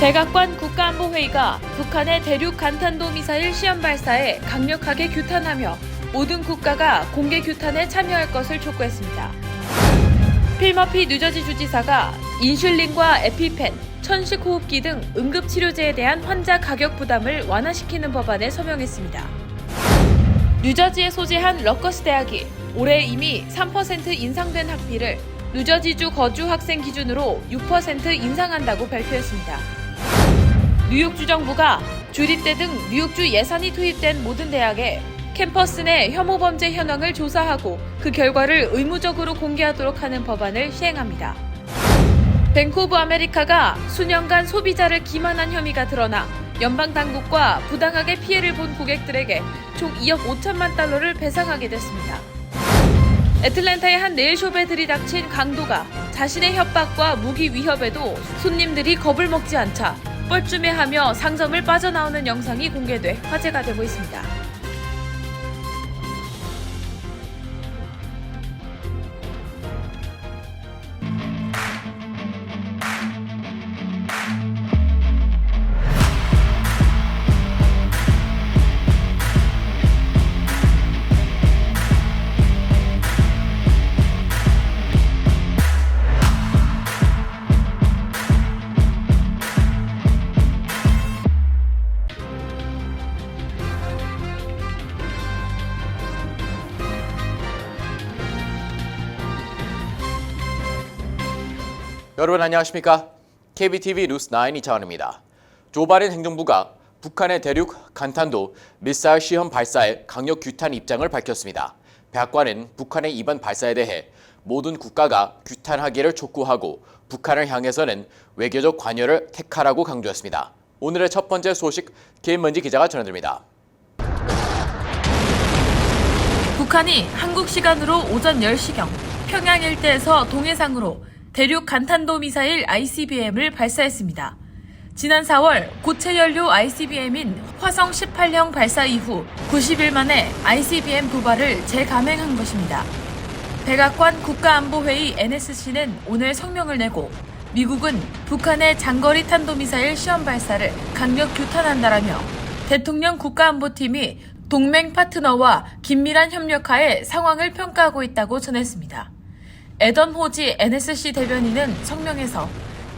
백악관 국가안보회의가 북한의 대륙 간탄도 미사일 시험 발사에 강력하게 규탄하며 모든 국가가 공개 규탄에 참여할 것을 촉구했습니다. 필 머피 뉴저지 주지사가 인슐린과 에피펜, 천식호흡기 등 응급치료제에 대한 환자 가격 부담을 완화시키는 법안에 서명했습니다. 뉴저지에 소재한 러커스 대학이 올해 이미 3% 인상된 학비를 뉴저지주 거주 학생 기준으로 6% 인상한다고 발표했습니다. 뉴욕주 정부가 주립대 등 뉴욕주 예산이 투입된 모든 대학에 캠퍼스 내 혐오 범죄 현황을 조사하고 그 결과를 의무적으로 공개하도록 하는 법안을 시행합니다. 뱅크 오브 아메리카가 수년간 소비자를 기만한 혐의가 드러나 연방 당국과 부당하게 피해를 본 고객들에게 총 2억 5천만 달러를 배상하게 됐습니다. 애틀랜타의 한 네일숍에 들이닥친 강도가 자신의 협박과 무기 위협에도 손님들이 겁을 먹지 않자 뻘쭘해하며 상점을 빠져나오는 영상이 공개돼 화제가 되고 있습니다. 여러분 안녕하십니까? KBTV 뉴스9 이차원입니다. 조 바이든 행정부가 북한의 대륙 간탄도 미사일 시험 발사에 강력 규탄 입장을 밝혔습니다. 백악관은 북한의 이번 발사에 대해 모든 국가가 규탄하기를 촉구하고 북한을 향해서는 외교적 관여를 택하라고 강조했습니다. 오늘의 첫 번째 소식 김은지 기자가 전해드립니다. 북한이 한국 시간으로 오전 10시경 평양 일대에서 동해상으로 대륙 간탄도 미사일 ICBM을 발사했습니다. 지난 4월 고체 연료 ICBM인 화성 18형 발사 이후 90일 만에 ICBM 두 발을 재감행한 것입니다. 백악관 국가안보회의 NSC는 오늘 성명을 내고 미국은 북한의 장거리 탄도미사일 시험 발사를 강력 규탄한다라며 대통령 국가안보팀이 동맹 파트너와 긴밀한 협력하에 상황을 평가하고 있다고 전했습니다. 애던 호지 NSC 대변인은 성명에서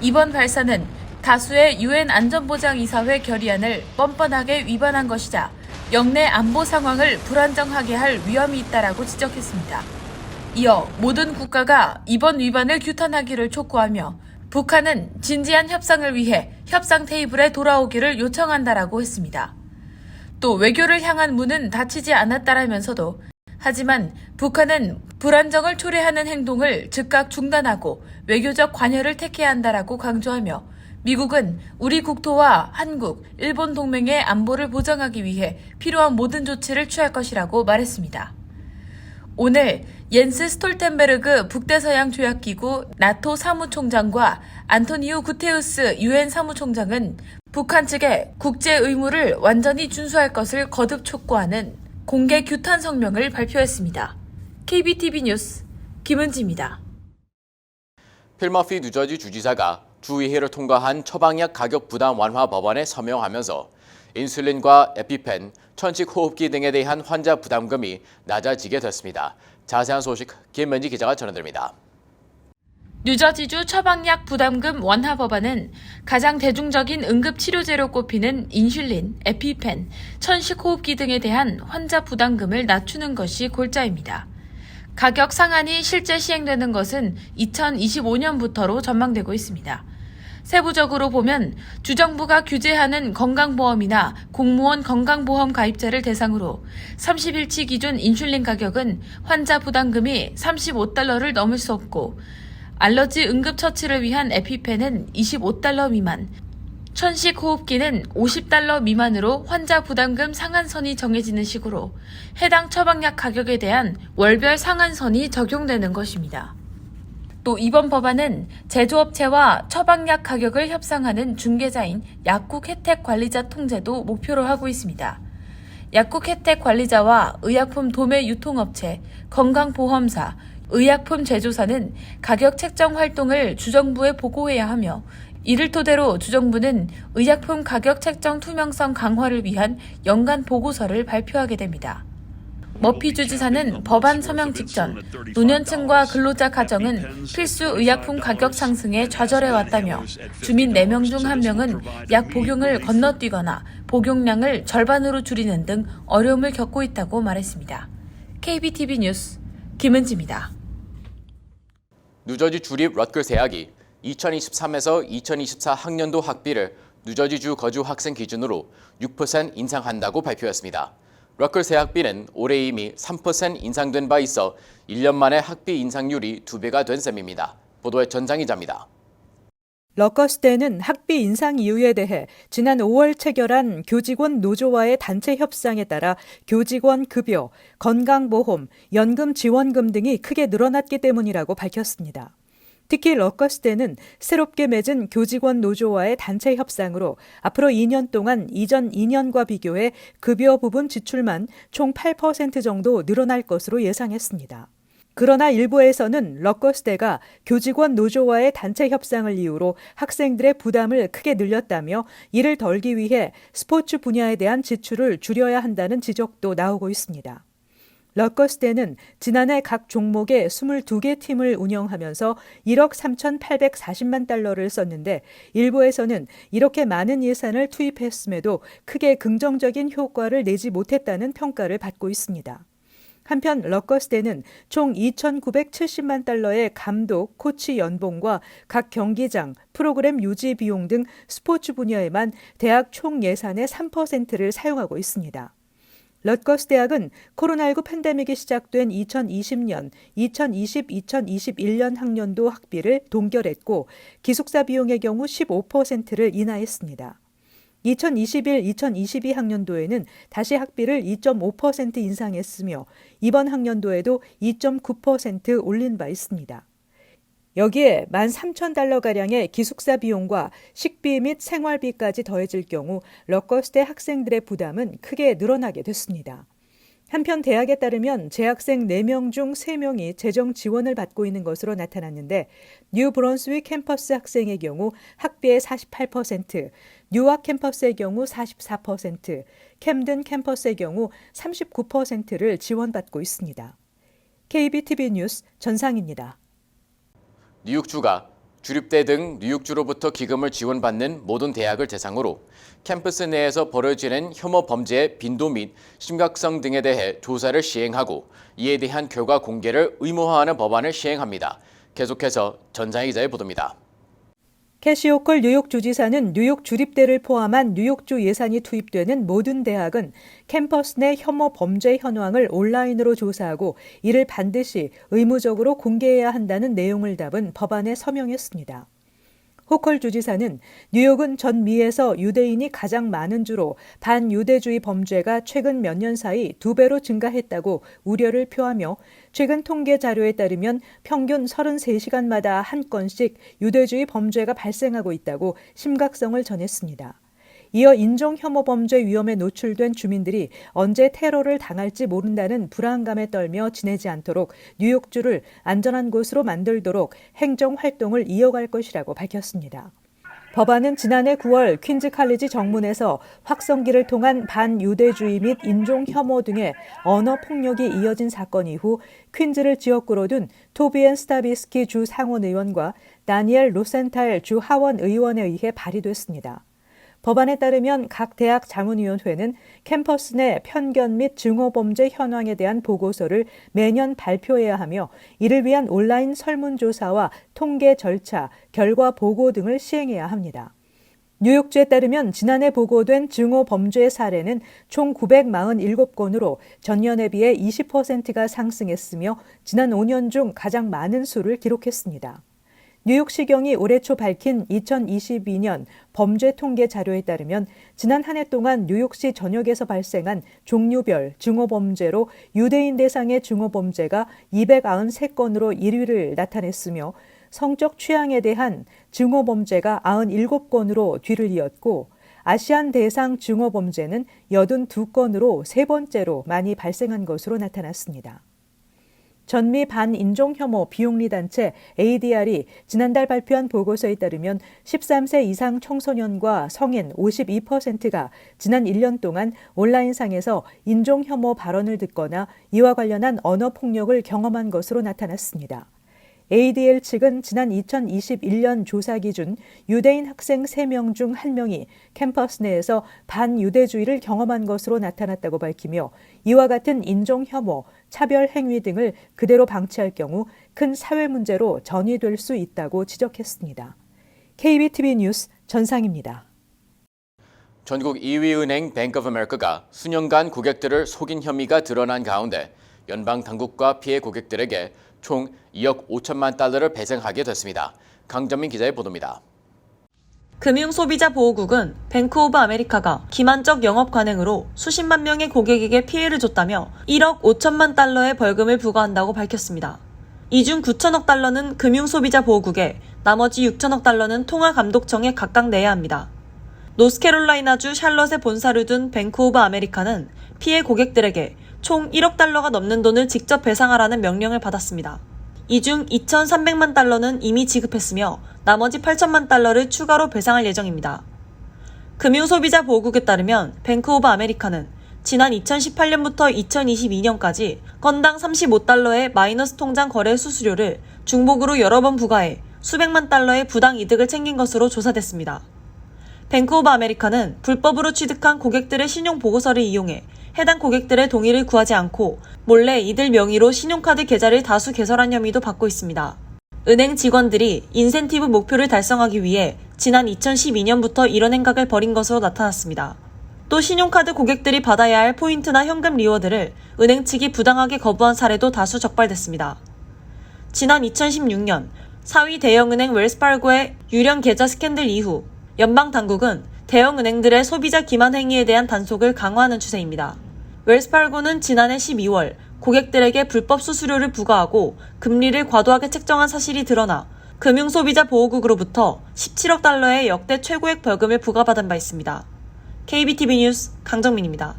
이번 발사는 다수의 UN 안전보장이사회 결의안을 뻔뻔하게 위반한 것이자 영내 안보 상황을 불안정하게 할 위험이 있다라고 지적했습니다. 이어 모든 국가가 이번 위반을 규탄하기를 촉구하며 북한은 진지한 협상을 위해 협상 테이블에 돌아오기를 요청한다라고 했습니다. 또 외교를 향한 문은 닫히지 않았다라면서도 하지만 북한은 불안정을 초래하는 행동을 즉각 중단하고 외교적 관여를 택해야 한다라고 강조하며 미국은 우리 국토와 한국, 일본 동맹의 안보를 보장하기 위해 필요한 모든 조치를 취할 것이라고 말했습니다. 오늘 옌스 스톨텐베르그 북대서양 조약기구 나토 사무총장과 안토니오 구테우스 유엔 사무총장은 북한 측의 국제 의무를 완전히 준수할 것을 거듭 촉구하는 공개 규탄 성명을 발표했습니다. KBTV 뉴스 김은지입니다. 필 머피 뉴저지 주지사가 주의회를 통과한 처방약 가격 부담 완화 법안에 서명하면서 인슐린과 에피펜, 천식호흡기 등에 대한 환자 부담금이 낮아지게 됐습니다. 자세한 소식 김은지 기자가 전해드립니다. 뉴저지주 처방약 부담금 완화 법안은 가장 대중적인 응급치료제로 꼽히는 인슐린, 에피펜, 천식호흡기 등에 대한 환자 부담금을 낮추는 것이 골자입니다. 가격 상한이 실제 시행되는 것은 2025년부터로 전망되고 있습니다. 세부적으로 보면 주정부가 규제하는 건강보험이나 공무원 건강보험 가입자를 대상으로 30일치 기준 인슐린 가격은 환자 부담금이 $35를 넘을 수 없고 알러지 응급처치를 위한 에피펜은 $25 미만, 천식호흡기는 $50 미만으로 환자 부담금 상한선이 정해지는 식으로 해당 처방약 가격에 대한 월별 상한선이 적용되는 것입니다. 또 이번 법안은 제조업체와 처방약 가격을 협상하는 중개자인 약국 혜택 관리자 통제도 목표로 하고 있습니다. 약국 혜택 관리자와 의약품 도매 유통업체, 건강보험사, 의약품 제조사는 가격 책정 활동을 주정부에 보고해야 하며 이를 토대로 주정부는 의약품 가격 책정 투명성 강화를 위한 연간 보고서를 발표하게 됩니다. 머피 주지사는 법안 서명 직전 노년층과 근로자 가정은 필수 의약품 가격 상승에 좌절해왔다며 주민 4명 중 1명은 약 복용을 건너뛰거나 복용량을 절반으로 줄이는 등 어려움을 겪고 있다고 말했습니다. KBTV 뉴스 김은지입니다. 뉴저지 주립 러커스 대학이 2023에서 2024 학년도 학비를 뉴저지주 거주 학생 기준으로 6% 인상한다고 발표했습니다. 러커스 대학비는 올해 이미 3% 인상된 바 있어 1년 만에 학비 인상률이 2배가 된 셈입니다. 보도에 전장 기자입니다. 러커스대는 학비 인상 이유에 대해 지난 5월 체결한 교직원 노조와의 단체 협상에 따라 교직원 급여, 건강보험, 연금 지원금 등이 크게 늘어났기 때문이라고 밝혔습니다. 특히 러커스대는 새롭게 맺은 교직원 노조와의 단체 협상으로 앞으로 2년 동안 이전 2년과 비교해 급여 부분 지출만 총 8% 정도 늘어날 것으로 예상했습니다. 그러나 일부에서는 러커스대가 교직원 노조와의 단체 협상을 이유로 학생들의 부담을 크게 늘렸다며 이를 덜기 위해 스포츠 분야에 대한 지출을 줄여야 한다는 지적도 나오고 있습니다. 러커스대는 지난해 각 종목의 22개 팀을 운영하면서 1억 3,840만 달러를 썼는데 일부에서는 이렇게 많은 예산을 투입했음에도 크게 긍정적인 효과를 내지 못했다는 평가를 받고 있습니다. 한편 러커스대는 총 2,970만 달러의 감독, 코치 연봉과 각 경기장, 프로그램 유지 비용 등 스포츠 분야에만 대학 총 예산의 3%를 사용하고 있습니다. 러커스 대학은 코로나19 팬데믹이 시작된 2020년, 2020-2021년 학년도 학비를 동결했고 기숙사 비용의 경우 15%를 인하했습니다. 2021-2022 학년도에는 다시 학비를 2.5% 인상했으며 이번 학년도에도 2.9% 올린 바 있습니다. 여기에 13,000달러가량의 기숙사 비용과 식비 및 생활비까지 더해질 경우 러커스대 학생들의 부담은 크게 늘어나게 됐습니다. 한편 대학에 따르면 재학생 4명 중 3명이 재정 지원을 받고 있는 것으로 나타났는데 뉴 브런스윅 캠퍼스 학생의 경우 학비의 48%, 뉴악 캠퍼스의 경우 44%, 캠든 캠퍼스의 경우 39%를 지원받고 있습니다. KBTV 뉴스 전상입니다. 뉴욕주가 주립대 등 뉴욕주로부터 기금을 지원받는 모든 대학을 대상으로 캠퍼스 내에서 벌어지는 혐오 범죄의 빈도 및 심각성 등에 대해 조사를 시행하고 이에 대한 결과 공개를 의무화하는 법안을 시행합니다. 계속해서 전장희 기자의 보도입니다. 캐시 호컬 뉴욕 주지사는 뉴욕 주립대를 포함한 뉴욕주 예산이 투입되는 모든 대학은 캠퍼스 내 혐오 범죄 현황을 온라인으로 조사하고 이를 반드시 의무적으로 공개해야 한다는 내용을 담은 법안에 서명했습니다. 호컬 주지사는 뉴욕은 전 미에서 유대인이 가장 많은 주로 반유대주의 범죄가 최근 몇 년 사이 2배로 증가했다고 우려를 표하며 최근 통계 자료에 따르면 평균 33시간마다 한 건씩 유대주의 범죄가 발생하고 있다고 심각성을 전했습니다. 이어 인종 혐오 범죄 위험에 노출된 주민들이 언제 테러를 당할지 모른다는 불안감에 떨며 지내지 않도록 뉴욕주를 안전한 곳으로 만들도록 행정 활동을 이어갈 것이라고 밝혔습니다. 법안은 지난해 9월 퀸즈 칼리지 정문에서 확성기를 통한 반유대주의 및 인종 혐오 등의 언어 폭력이 이어진 사건 이후 퀸즈를 지역구로 둔 토비엔 스타비스키 주 상원의원과 다니엘 로센탈 주 하원의원에 의해 발의됐습니다. 법안에 따르면 각 대학 자문위원회는 캠퍼스 내 편견 및 증오범죄 현황에 대한 보고서를 매년 발표해야 하며 이를 위한 온라인 설문조사와 통계 절차, 결과 보고 등을 시행해야 합니다. 뉴욕주에 따르면 지난해 보고된 증오범죄 사례는 총 947건으로 전년에 비해 20%가 상승했으며 지난 5년 중 가장 많은 수를 기록했습니다. 뉴욕시경이 올해 초 밝힌 2022년 범죄 통계 자료에 따르면 지난 한 해 동안 뉴욕시 전역에서 발생한 종류별 증오범죄로 유대인 대상의 증오범죄가 293건으로 1위를 나타냈으며 성적 취향에 대한 증오범죄가 97건으로 뒤를 이었고 아시안 대상 증오범죄는 82건으로 세 번째로 많이 발생한 것으로 나타났습니다. 전미 반인종혐오 비용리 단체 ADR이 지난달 발표한 보고서에 따르면 13세 이상 청소년과 성인 52%가 지난 1년 동안 온라인상에서 인종혐오 발언을 듣거나 이와 관련한 언어폭력을 경험한 것으로 나타났습니다. ADL 측은 지난 2021년 조사 기준 유대인 학생 3명 중 1명이 캠퍼스 내에서 반유대주의를 경험한 것으로 나타났다고 밝히며 이와 같은 인종혐오, 차별 행위 등을 그대로 방치할 경우 큰 사회 문제로 전이될 수 있다고 지적했습니다. KBTV 뉴스 전상입니다. 전국 2위 은행 뱅크 오브 아메리카가 수년간 고객들을 속인 혐의가 드러난 가운데 연방 당국과 피해 고객들에게 총 2억 5천만 달러를 배상하게 됐습니다. 강전민 기자의 보도입니다. 금융소비자보호국은 뱅크 오브 아메리카가 기만적 영업 관행으로 수십만 명의 고객에게 피해를 줬다며 1억 5천만 달러의 벌금을 부과한다고 밝혔습니다. 이 중 9천억 달러는 금융소비자보호국에 나머지 6천억 달러는 통화감독청에 각각 내야 합니다. 노스캐롤라이나주 샬럿에 본사를 둔 뱅크 오브 아메리카는 피해 고객들에게 총 1억 달러가 넘는 돈을 직접 배상하라는 명령을 받았습니다. 이 중 2,300만 달러는 이미 지급했으며 나머지 8천만 달러를 추가로 배상할 예정입니다. 금융소비자보호국에 따르면 뱅크 오브 아메리카는 지난 2018년부터 2022년까지 건당 35달러의 마이너스 통장 거래 수수료를 중복으로 여러 번 부과해 수백만 달러의 부당 이득을 챙긴 것으로 조사됐습니다. 뱅크 오브 아메리카는 불법으로 취득한 고객들의 신용보고서를 이용해 해당 고객들의 동의를 구하지 않고 몰래 이들 명의로 신용카드 계좌를 다수 개설한 혐의도 받고 있습니다. 은행 직원들이 인센티브 목표를 달성하기 위해 지난 2012년부터 이런 행각을 벌인 것으로 나타났습니다. 또 신용카드 고객들이 받아야 할 포인트나 현금 리워드를 은행 측이 부당하게 거부한 사례도 다수 적발됐습니다. 지난 2016년 4위 대형은행 웰스파르고의 유령 계좌 스캔들 이후 연방당국은 대형은행들의 소비자 기만 행위에 대한 단속을 강화하는 추세입니다. 웰스파르고는 지난해 12월 고객들에게 불법 수수료를 부과하고 금리를 과도하게 책정한 사실이 드러나 금융소비자보호국으로부터 17억 달러의 역대 최고액 벌금을 부과받은 바 있습니다. KBTV 뉴스 강정민입니다.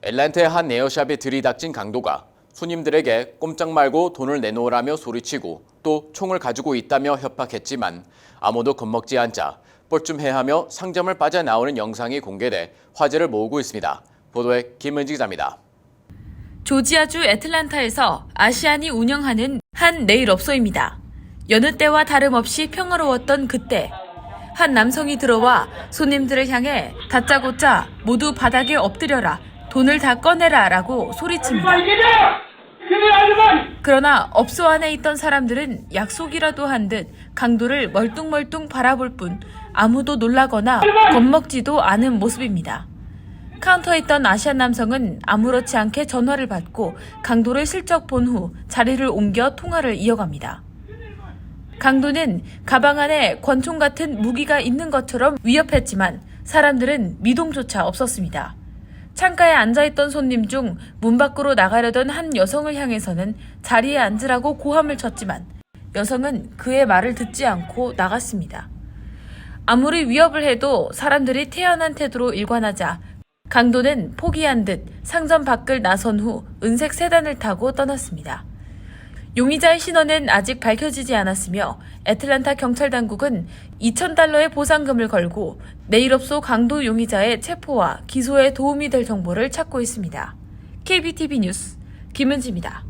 애틀랜타의 한 네일샵에 들이닥친 강도가 손님들에게 꼼짝 말고 돈을 내놓으라며 소리치고 또 총을 가지고 있다며 협박했지만 아무도 겁먹지 않자 뻘쭘해하며 상점을 빠져나오는 영상이 공개돼 화제를 모으고 있습니다. 보도에 김은지 기자입니다. 조지아주 애틀랜타에서 아시안이 운영하는 한 네일업소입니다. 여느 때와 다름없이 평화로웠던 그때 한 남성이 들어와 손님들을 향해 다짜고짜 모두 바닥에 엎드려라, 돈을 다 꺼내라 라고 소리칩니다. 그러나 업소 안에 있던 사람들은 약속이라도 한 듯 강도를 멀뚱멀뚱 바라볼 뿐 아무도 놀라거나 겁먹지도 않은 모습입니다. 카운터에 있던 아시안 남성은 아무렇지 않게 전화를 받고 강도를 슬쩍 본 후 자리를 옮겨 통화를 이어갑니다. 강도는 가방 안에 권총 같은 무기가 있는 것처럼 위협했지만 사람들은 미동조차 없었습니다. 창가에 앉아있던 손님 중 문 밖으로 나가려던 한 여성을 향해서는 자리에 앉으라고 고함을 쳤지만 여성은 그의 말을 듣지 않고 나갔습니다. 아무리 위협을 해도 사람들이 태연한 태도로 일관하자 강도는 포기한 듯 상점 밖을 나선 후 은색 세단을 타고 떠났습니다. 용의자의 신원은 아직 밝혀지지 않았으며 애틀랜타 경찰 당국은 2,000달러의 보상금을 걸고 네일업소 강도 용의자의 체포와 기소에 도움이 될 정보를 찾고 있습니다. KBTV 뉴스 김은지입니다.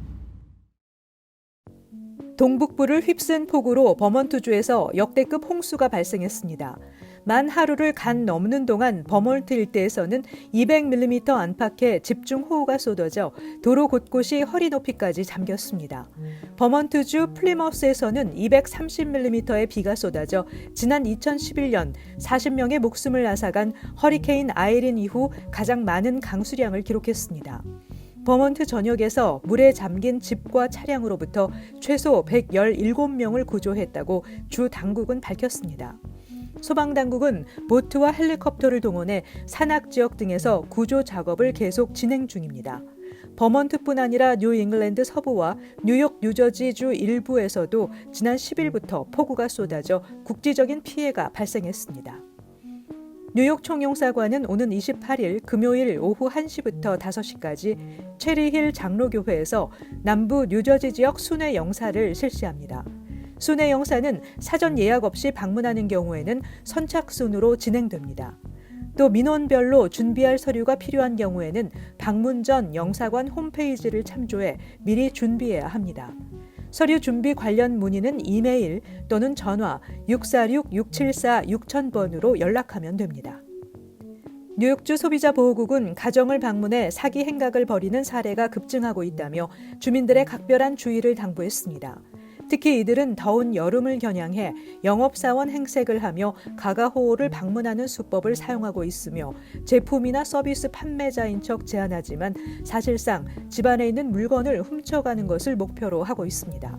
동북부를 휩쓴 폭우로 버몬트주에서 역대급 홍수가 발생했습니다. 만 하루를 간 넘는 동안 버몬트 일대에서는 200mm 안팎의 집중호우가 쏟아져 도로 곳곳이 허리 높이까지 잠겼습니다. 버몬트주 플리머스에서는 230mm의 비가 쏟아져 지난 2011년 40명의 목숨을 앗아간 허리케인 아이린 이후 가장 많은 강수량을 기록했습니다. 버몬트 전역에서 물에 잠긴 집과 차량으로부터 최소 117명을 구조했다고 주 당국은 밝혔습니다. 소방당국은 보트와 헬리콥터를 동원해 산악지역 등에서 구조 작업을 계속 진행 중입니다. 버몬트뿐 아니라 뉴잉글랜드 서부와 뉴욕, 뉴저지주 일부에서도 지난 10일부터 폭우가 쏟아져 국지적인 피해가 발생했습니다. 뉴욕 총영사관은 오는 28일 금요일 오후 1시부터 5시까지 체리힐 장로교회에서 남부 뉴저지 지역 순회 영사를 실시합니다. 순회 영사는 사전 예약 없이 방문하는 경우에는 선착순으로 진행됩니다. 또 민원별로 준비할 서류가 필요한 경우에는 방문 전 영사관 홈페이지를 참조해 미리 준비해야 합니다. 서류 준비 관련 문의는 이메일 또는 전화 646-674-6000번으로 연락하면 됩니다. 뉴욕주 소비자보호국은 가정을 방문해 사기 행각을 벌이는 사례가 급증하고 있다며 주민들의 각별한 주의를 당부했습니다. 특히 이들은 더운 여름을 겨냥해 영업사원 행색을 하며 가가호호를 방문하는 수법을 사용하고 있으며 제품이나 서비스 판매자인 척 제안하지만 사실상 집안에 있는 물건을 훔쳐가는 것을 목표로 하고 있습니다.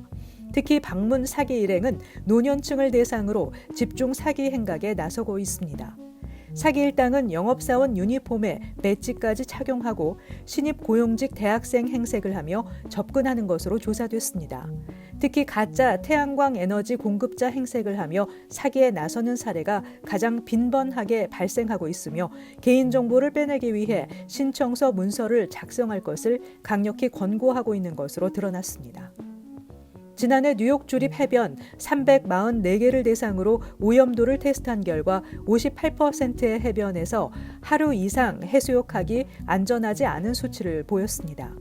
특히 방문 사기 일행은 노년층을 대상으로 집중 사기 행각에 나서고 있습니다. 사기 일당은 영업사원 유니폼에 배지까지 착용하고 신입 고용직 대학생 행색을 하며 접근하는 것으로 조사됐습니다. 특히 가짜 태양광 에너지 공급자 행색을 하며 사기에 나서는 사례가 가장 빈번하게 발생하고 있으며 개인정보를 빼내기 위해 신청서 문서를 작성할 것을 강력히 권고하고 있는 것으로 드러났습니다. 지난해 뉴욕 주립 해변 344개를 대상으로 오염도를 테스트한 결과 58%의 해변에서 하루 이상 해수욕하기 안전하지 않은 수치를 보였습니다.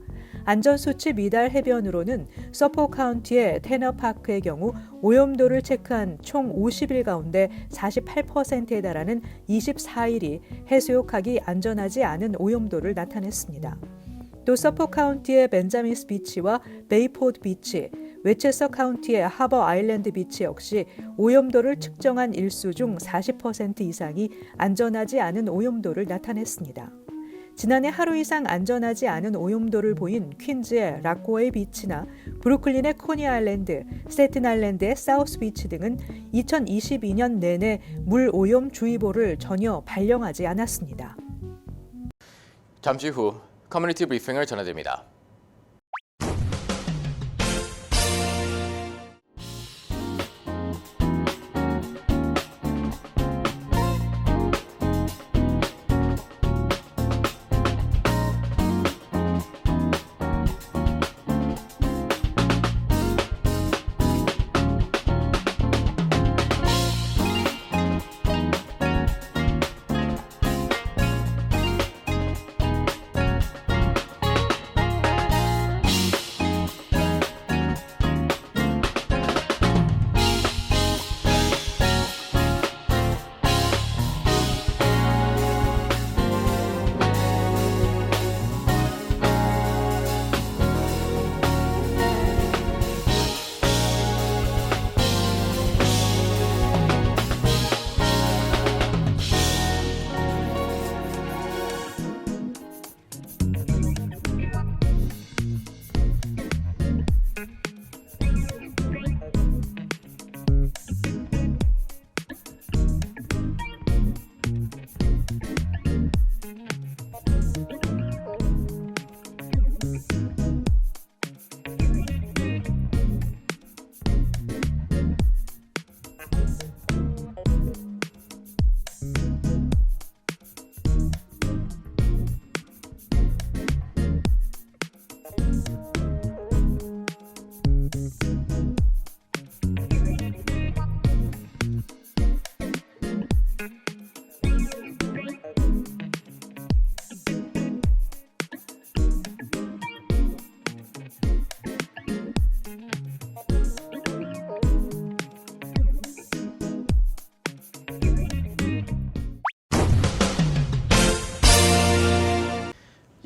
안전수치 미달 해변으로는 서포 카운티의 테너파크의 경우 오염도를 체크한 총 50일 가운데 48%에 달하는 24일이 해수욕하기 안전하지 않은 오염도를 나타냈습니다. 또 서포 카운티의 벤자민스 비치와 베이포드 비치, 웨체서 카운티의 하버 아일랜드 비치 역시 오염도를 측정한 일수 중 40% 이상이 안전하지 않은 오염도를 나타냈습니다. 지난해 하루 이상 안전하지 않은 오염도를 보인 퀸즈의 락고웨이 비치나 브루클린의 코니 아일랜드, 스테튼 아일랜드의 사우스 비치 등은 2022년 내내 물 오염 주의보를 전혀 발령하지 않았습니다. 잠시 후 커뮤니티 브리핑을 전해드립니다.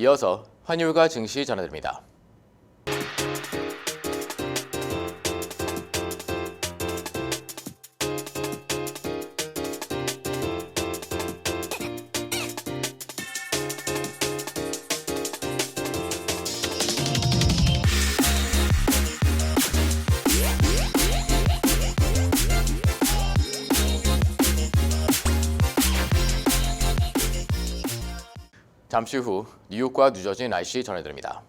이어서 환율과 증시 전해드립니다. 잠시 후 뉴욕과 뉴저지 날씨 전해드립니다.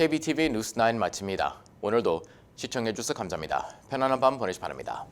KBTV 뉴스 9 마칩니다. 오늘도 시청해주셔서 감사합니다. 편안한 밤 보내시 바랍니다.